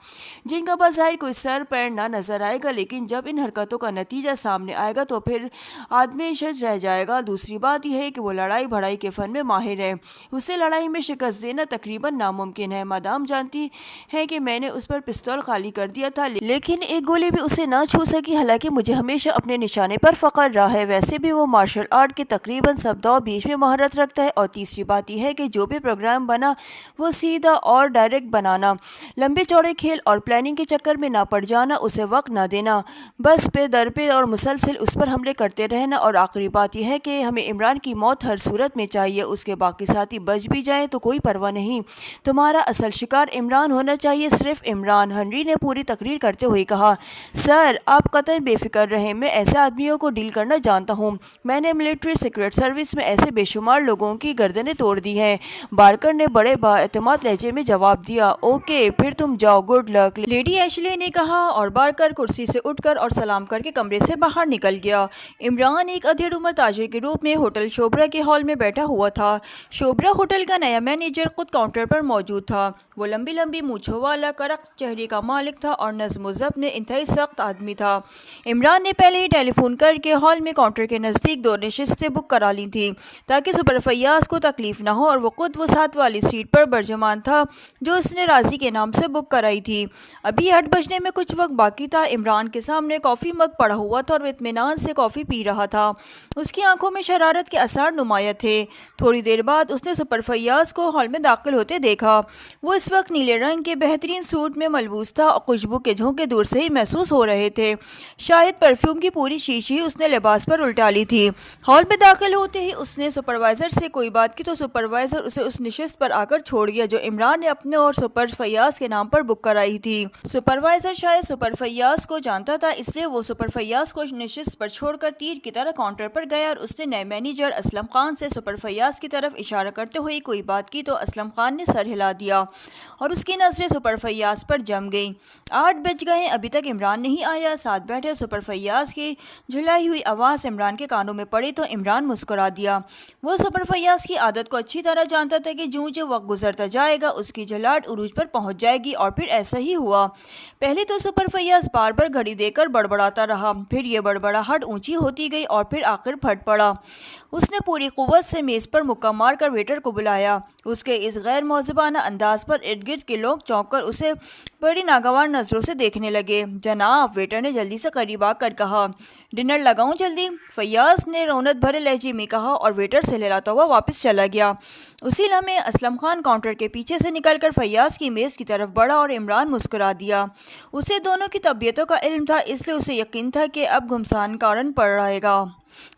جن کا بظاہر کوئی سر پیر نہ نظر آئے گا، لیکن جب ان حرکتوں کا نتیجہ سامنے آئے گا تو پھر آدمی شج رہ جائے گا۔ دوسری بات یہ ہے کہ وہ لڑائی بھڑائی کے فن میں ماہر ہے، اسے لڑائی میں شکست دینا تقریباً ناممکن ہے۔ مدام جانتی ہے کہ میں نے اس پر پستول خالی کر دیا تھا، لیکن ایک گولی بھی اسے نہ چھو سکی، حالانکہ مجھے ہمیشہ اپنے نشانے پر فخر رہا ہے۔ ویسے بھی وہ مارشل آرٹ کے تقریباً سب دو بیچ میں مہارت رکھتا ہے۔ اور تیسری بات یہ ہے کہ جو بھی پروگرام بنا وہ سیدھا اور ڈائریکٹ بنانا، لمبے چوڑے کھیل اور پلاننگ کے چکر میں نہ پڑ جانا، اسے وقت نہ دینا، بس پہ در پہ اور مسلسل اس پر حملے کرتے رہنا۔ اور آخری بات یہ ہے کہ ہمیں عمران کی موت ہر صورت میں چاہیے، اس کے باقی ساتھی بچ بھی جائیں تو کوئی پرواہ نہیں، تمہارا اصل شکار عمران ہونا چاہیے، صرف عمران۔ ہنری نے پوری تقریر کرتے ہوئے کہا، سر آپ قطعاً بے فکر رہیں، میں ایسے آدمیوں کو ڈیل کرنا جانتا ہوں، میں نے ملٹری سیکرٹ سروس میں ایسے بے شمار لوگوں کی گردنیں توڑ دی ہیں۔ بارکر نے بڑے با اعتماد لہجے میں جواب دیا، اوکے پھر تم جاؤ، گڈ لک۔ لیڈی ایشلی نے کہا، اور بارکر کرسی سے اٹھ کر اور سلام کر کے کمرے سے باہر نکل گیا۔ عمران ایک ادھیڑ عمر تاجر کے روپ میں ہوٹل شوبرا کے ہال میں بیٹھا ہوا تھا۔ شوبرا ہوٹل کا نیا مینیجر خود کاؤنٹر پر موجود تھا۔ وہ لمبی لمبی مونچھوں والا کرخت چہرے کا مالک تھا اور نظم و ضبط میں انتہائی سخت آدمی تھا۔ عمران نے پہلے ہی ٹیلی فون کر کے ہال میں کاؤنٹر کے نزدیک 2 نشستیں بک کرا لی تھیں تاکہ سپر فیاض کو تکلیف نہ ہو، اور وہ خود وہ ساتھ والی سیٹ پر برجمان تھا جو اس نے راضی کے نام سے بک کرائی تھی۔ ابھی 8 بجنے میں کچھ وقت باقی تھا۔ عمران کے سامنے کافی مگ پڑا ہوا تھا اور وہ اطمینان سے کافی پی رہا تھا، اس کی آنکھوں میں شرارت کے آثار نمایاں تھے۔ تھوڑی دیر بعد اس نے سپر فیاض کو ہال میں داخل ہوتے دیکھا۔ وہ اس وقت نیلے رنگ کے بہترین سوٹ میں ملبوس تھا اور خوشبو کے جھونکے دور سے ہی محسوس ہو رہے تھے، شاید پرفیوم کی پوری شیشی اس نے لباس پر الٹا لی تھی۔ ہال میں داخل ہوتے ہی اس نے سپروائزر سے کوئی بات کی تو سپروائزر اسے اس نشست پر آ کر چھوڑ گیا جو عمران نے اپنے اور سپر فیاض کے نام پر بک کرائی تھی۔ سپروائزر شاید سپر فیاض کو جانتا تھا، اس لیے وہ سپر فیاض کو نشست پر چھوڑ کر تیر کی طرح کاؤنٹر پر گیا اور اس نے نئے مینیجر اسلم خان سے سپر فیاض کی طرف اشارہ کرتے ہوئے کوئی بات کی تو اسلم خان نے سر ہلا دیا اور اس کی نظریں سپر فیاض پر جم گئیں۔ 8 بج گئے، ابھی تک عمران نہیں آیا۔ ساتھ بیٹھے سپر فیاض کی جھلائی ہوئی آواز عمران کے کانوں میں پڑی تو عمران مسکرا دیا۔ وہ سپر فیاض کی عادت کو اچھی طرح جانتا تھا کہ جو وقت گزرتا جائے گا اس کی جھلاٹ عروج پر پہنچ جائے گی، اور پھر ایسا ہی ہوا۔ پہلے تو سپر فیاض بار بار گھڑی دے کر بڑبڑاتا رہا، پھر یہ بڑبڑاہٹ اونچی ہوتی گئی اور پھر آخر پھٹ پڑا۔ اس نے پوری قوت سے میز پر مکہ مار کر ویٹر کو بلایا۔ اس کے اس غیر مہذبانہ انداز پر ارد گرد کے لوگ چونک کر اسے بڑی ناگوار نظروں سے دیکھنے لگے۔ جناب، ویٹر نے جلدی سے قریب آ کر کہا، ڈنر لگاؤں جلدی؟ فیاض نے رونت بھرے لہجے میں کہا اور ویٹر سے لہراتا ہوا واپس چلا گیا۔ اسی لمحے اسلم خان کاؤنٹر کے پیچھے سے نکل کر فیاض کی میز کی طرف بڑھا اور عمران مسکرا دیا۔ اسے دونوں کی طبیعتوں کا علم تھا، اس لیے اسے یقین تھا کہ اب گھمسان کارن پڑ رہے گا۔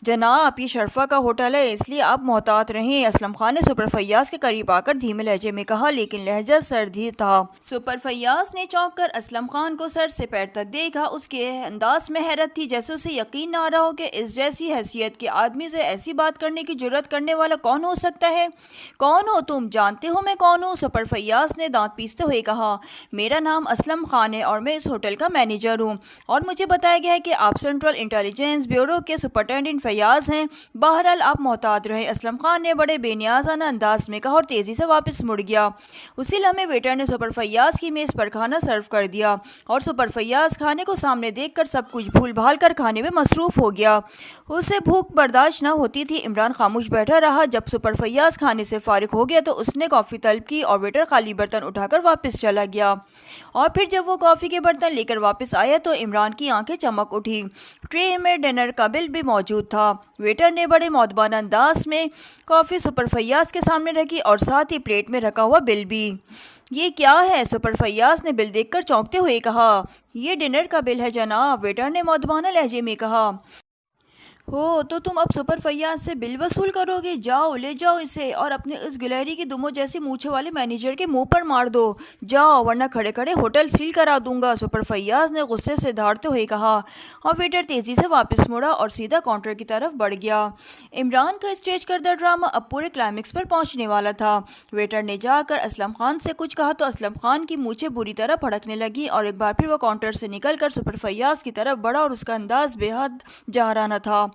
جناب یہ شرفا کا ہوٹل ہے، اس لیے آپ محتاط رہیں، اسلم خان نے سپر فیاض کے قریب آ کر دھیمے لہجے میں کہا، لیکن لہجہ سردی تھا۔ سپر فیاض نے چونک کر اسلم خان کو سر سے پیر تک دیکھا۔ اس کے انداز میں حیرت تھی، جیسے اسے یقین نہ آ رہا ہو کہ اس جیسی حیثیت کے آدمی سے ایسی بات کرنے کی جرأت کرنے والا کون ہو سکتا ہے۔ کون ہو تم؟ جانتے ہو میں کون ہوں؟ سپر فیاض نے دانت پیستے ہوئے کہا، میرا نام اسلم خان ہے اور میں اس ہوٹل کا مینیجر ہوں، اور مجھے بتایا گیا ہے کہ آپ سینٹرل انٹیلیجنس بیورو کے سپرنٹینڈنٹ فیاض ہیں۔ بہرحال آپ محتاط رہے، اسلم خان نے بڑے بے نیازانہ انداز میں کہا اور تیزی سے واپس مڑ گیا۔ اسی لمحے ویٹر نے سپر فیاض کی میز پر کھانا سرو کر دیا، اور سپر فیاض کھانے کو سامنے دیکھ کر سب کچھ بھول بھال کر کھانے میں مصروف ہو گیا۔ اسے بھوک برداشت نہ ہوتی تھی۔ عمران خاموش بیٹھا رہا۔ جب سپر فیاض کھانے سے فارغ ہو گیا تو اس نے کافی طلب کی اور ویٹر خالی برتن اٹھا کر واپس چلا گیا، اور پھر جب وہ کافی کے برتن لے کر واپس آیا تو عمران کی آنکھیں چمک اٹھی۔ ٹرے میں ڈنر کا بل بھی موجود تھا۔ ویٹر نے بڑے مؤدبانہ انداز میں کافی سپر فیاض کے سامنے رکھی اور ساتھ ہی پلیٹ میں رکھا ہوا بل بھی۔ یہ کیا ہے؟ سپر فیاض نے بل دیکھ کر چونکتے ہوئے کہا۔ یہ ڈنر کا بل ہے جناب، ویٹر نے مؤدبانہ لہجے میں کہا۔ ہو تو تم اب سپر فیاض سے بل وصول کرو گے؟ جاؤ لے جاؤ اسے اور اپنے اس گلہری کی دموں جیسی مونچھوں والے مینیجر کے منہ پر مار دو، جاؤ ورنہ کھڑے کھڑے ہوٹل سیل کرا دوں گا، سپر فیاض نے غصے سے دھاڑتے ہوئے کہا، اور ویٹر تیزی سے واپس مڑا اور سیدھا کاؤنٹر کی طرف بڑھ گیا۔ عمران کا اسٹیج کردہ ڈرامہ اب پورے کلائمیکس پر پہنچنے والا تھا۔ ویٹر نے جا کر اسلم خان سے کچھ کہا تو اسلم خان کی مونچھیں بری طرح پھڑکنے لگی اور ایک بار پھر وہ کاؤنٹر سے نکل کر سپر فیاض کی طرف بڑھا اور اس کا انداز بے حد جاہرانہ تھا۔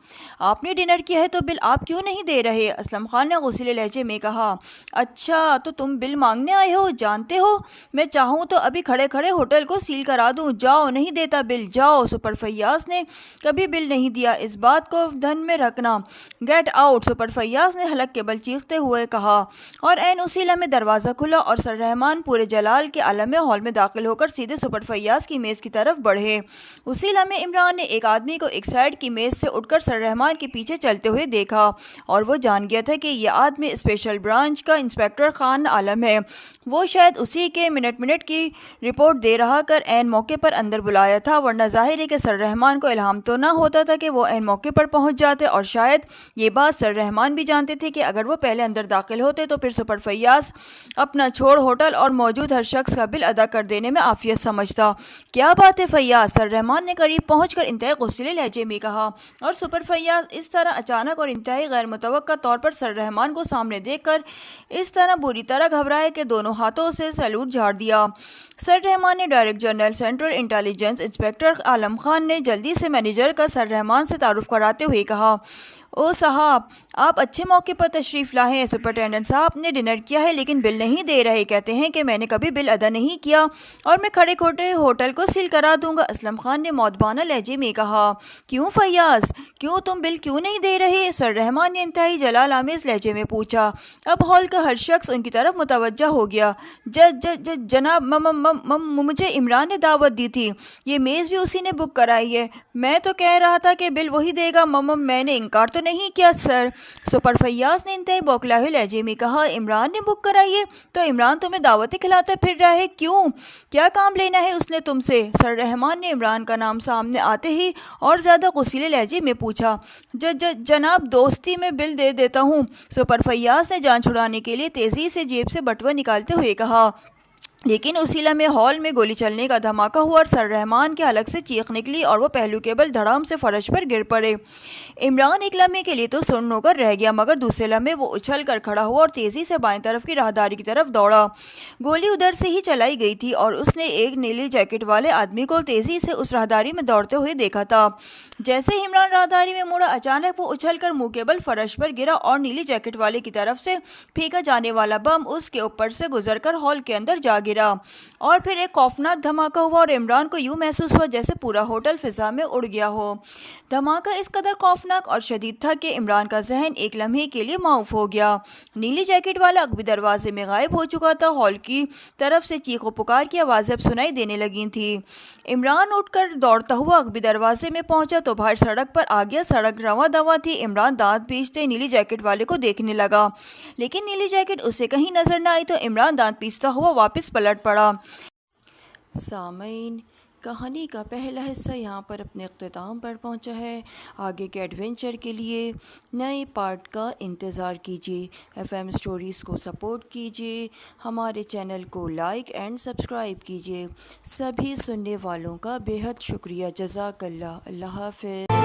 آپ نے ڈنر کیا ہے تو بل آپ کیوں نہیں دے رہے؟ اسلم خان نے غصیلے لہجے میں کہا۔ اچھا تو تم بل مانگنے آئے ہو؟ جانتے ہو میں چاہوں تو ابھی کھڑے کھڑے ہوٹل کو سیل کرا دوں، جاؤ نہیں دیتا بل، جاؤ۔ سپر فیاض نے کبھی بل نہیں دیا، اس بات کو دھن میں رکھنا، گیٹ آؤٹ، سپر فیاض نے حلق کے بل چیختے ہوئے کہا، اور عین اسی لمحے دروازہ کھلا اور سر رحمان پورے جلال کے عالم میں ہال میں داخل ہو کر سیدھے سپر فیاض کی میز کی طرف بڑھے۔ اسی لمحے عمران نے ایک آدمی کو ایک سائڈ کی میز سے اٹھ کر سر رحمان کے پیچھے چلتے ہوئے دیکھا، اور وہ جان گیا تھا کہ یہ آدمی اسپیشل برانچ کا انسپکٹر خان عالم ہے۔ وہ شاید اسی کے منٹ کی رپورٹ دے رہا کر عین موقع پر اندر بلایا تھا، ورنہ ظاہر ہے کہ سر رحمان کو الہام تو نہ ہوتا تھا کہ وہ عین موقع پر پہنچ جاتے، اور شاید یہ بات سر رحمان بھی جانتے تھے کہ اگر وہ پہلے اندر داخل ہوتے تو پھر سپر فیاض اپنا چھوڑ ہوٹل اور موجود ہر شخص کا بل ادا کر دینے میں عافیت سمجھتا۔ کیا بات ہے فیاض؟ سر رحمان نے قریب پہنچ کر انتہائی غصیلے لہجے میں کہا، اور سپر فیاض اس طرح اچانک اور انتہائی غیر متوقع طور پر سر رحمان کو سامنے دیکھ کر اس طرح بری طرح گھبرائے کہ دونوں ہاتھوں سے سیلوٹ جھاڑ دیا۔ سر رحمان نے director general central intelligence inspector Alam Khan نے جلدی سے مینیجر کا سر رحمان سے تعارف کراتے ہوئے کہا، او صاحب آپ اچھے موقع پر تشریف لائے ہیں، سپرنٹینڈنٹ صاحب نے ڈنر کیا ہے لیکن بل نہیں دے رہے، کہتے ہیں کہ میں نے کبھی بل ادا نہیں کیا اور میں کھڑے کھڑے ہوٹل کو سیل کرا دوں گا، اسلم خان نے مؤدبانہ لہجے میں کہا۔ کیوں فیاض، کیوں تم بل کیوں نہیں دے رہے؟ سر رحمان نے انتہائی جلال آمیز لہجے میں پوچھا۔ اب ہال کا ہر شخص ان کی طرف متوجہ ہو گیا۔ جناب مجھے عمران نے دعوت دی تھی، یہ میز بھی اسی نے بک کرائی ہے، میں تو کہہ رہا تھا کہ بل وہی دے گا، میں نے انکار تو نہیں کیا سر، سپر فیاض نے انتہائی بوکھلائے لہجے میں کہا۔ عمران نے بک کرائی ہے تو عمران تمہیں دعوتیں کھلاتا پھر رہا ہے، کیوں؟ کیا کام لینا ہے اس نے تم سے؟ سر رحمان نے عمران کا نام سامنے آتے ہی اور زیادہ غصیلے لہجے میں پوچھا۔ جناب دوستی میں بل دے دیتا ہوں، سپر فیاض نے جان چھڑانے کے لیے تیزی سے جیب سے بٹوا نکالتے ہوئے کہا، لیکن اسی لمحے ہال میں گولی چلنے کا دھماکہ ہوا اور سر رحمان کے حلق سے چیخ نکلی اور وہ پہلو کے بل دھڑام سے فرش پر گر پڑے۔ عمران ایک لمحے کے لیے تو سن ہو کر رہ گیا، مگر دوسرے لمحے وہ اچھل کر کھڑا ہوا اور تیزی سے بائیں طرف کی راہداری کی طرف دوڑا۔ گولی ادھر سے ہی چلائی گئی تھی اور اس نے ایک نیلی جیکٹ والے آدمی کو تیزی سے اس راہداری میں دوڑتے ہوئے دیکھا تھا۔ جیسے ہی عمران راہداری میں مڑا، اچانک وہ اچھل کر منہ کے بل فرش پر گرا اور نیلی جیکٹ والے کی طرف سے پھینکا جانے والا بم اس کے اوپر سے گزر کر ہال کے اندر جا گرا، اور پھر ایک خوفناک دھماکہ ہوا اور عمران کو یوں محسوس ہوا جیسے پورا ہوٹل فضا میں اڑ گیا ہو۔ دھماکہ اس قدر خوفناک اور شدید تھا کہ عمران کا ذہن ایک لمحے کے لیے معاف ہو گیا۔ نیلی جیکٹ والا عقبی دروازے میں غائب ہو چکا تھا، ہال کی طرف سے چیخ و پکار کی آوازیں اب سنائی دینے لگی تھیں۔ عمران اٹھ کر دوڑتا ہوا عقبی دروازے میں پہنچا تو باہر سڑک پر آ گیا، سڑک رواں دواں تھی۔ عمران دانت پیستے نیلی جیکٹ والے کو دیکھنے لگا، لیکن نیلی جیکٹ اسے کہیں نظر نہ آئی تو عمران دانت پیستا ہوا واپس پلٹ پڑا۔ سامعین، کہانی کا پہلا حصہ یہاں پر اپنے اختتام پر پہنچا ہے۔ آگے کے ایڈونچر کے لیے نئے پارٹ کا انتظار کیجیے۔ ایف ایم اسٹوریز کو سپورٹ کیجیے، ہمارے چینل کو لائک اینڈ سبسکرائب کیجیے۔ سبھی سننے والوں کا بے حد شکریہ۔ جزاک اللہ۔ اللہ حافظ۔